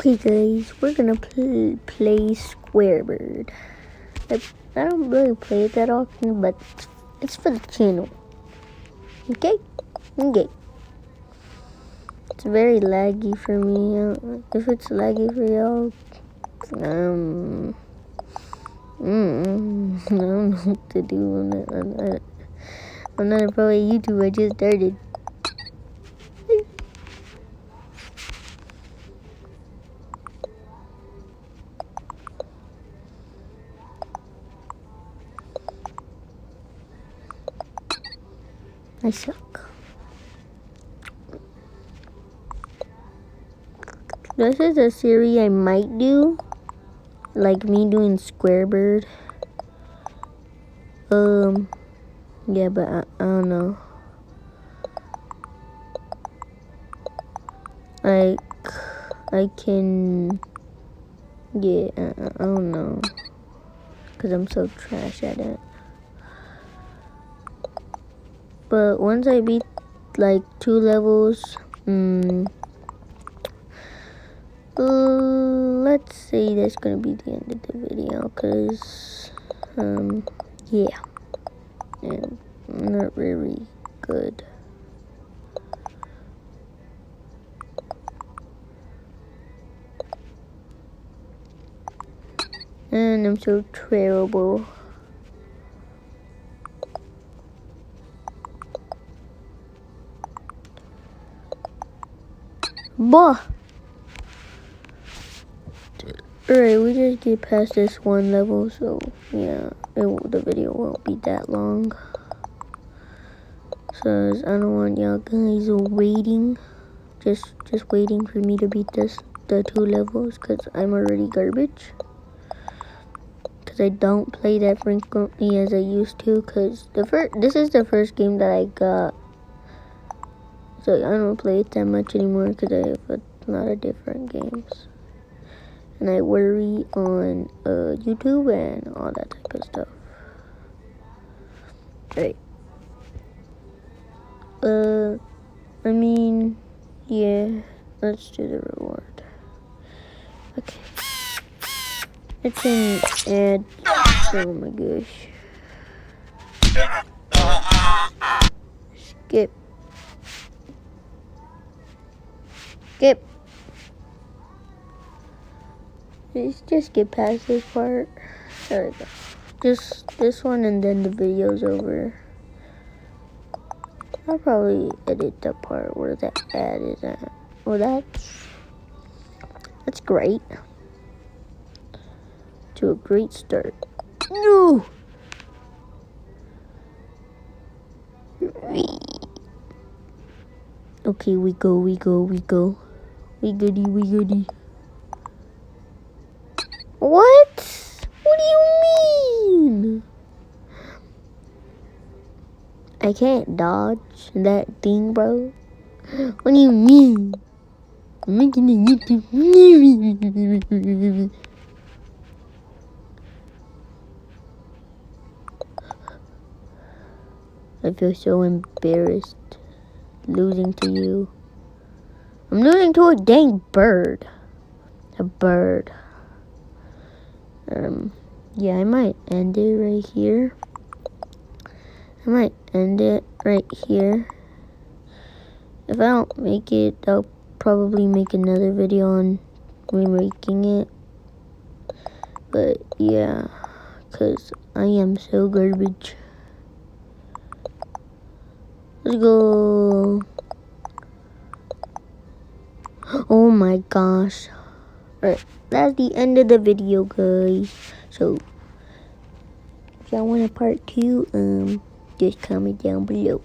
Okay guys, we're gonna play Squarebird. I don't really play it that often, but it's for the channel. Okay? Okay. It's very laggy for me. If it's laggy for y'all, I don't know what to do. I'm not a pro at YouTube, I just started. I suck. This is a series I might do, like me doing Squarebird. Yeah, but I don't know. Like, I can, yeah, I don't know, because I'm so trash at it. But once I beat, like, 2 levels, let's say that's gonna be the end of the video, because, yeah, and I'm not really good. And I'm so terrible. Bah! Alright, we just get past this one level, so yeah, the video won't be that long. So I don't want y'all guys waiting, just waiting for me to beat the 2 levels, because I'm already garbage. Because I don't play that frequently as I used to, because this is the first game that I got. So I don't play it that much anymore because I have a lot of different games. And I worry on YouTube and all that type of stuff. Right. I mean, yeah, let's do the reward. Okay. It's an ad. Oh my gosh. Skip. Skip. Just get past this part. There we go. Just this one and then the video's over. I'll probably edit the part where that ad is at. Well, that's great. To a great start. No! Okay, we go. We goody. What? What do you mean? I can't dodge that thing, bro. What do you mean? I'm making a YouTube. I feel so embarrassed losing to you. I'm losing to a dang bird. A bird. Yeah, I might end it right here. I might end it right here. If I don't make it, I'll probably make another video on remaking it. But yeah, because I am so garbage. Let's go. Oh my gosh. Alright, that's the end of the video, guys. So, if y'all want a part 2, just comment down below.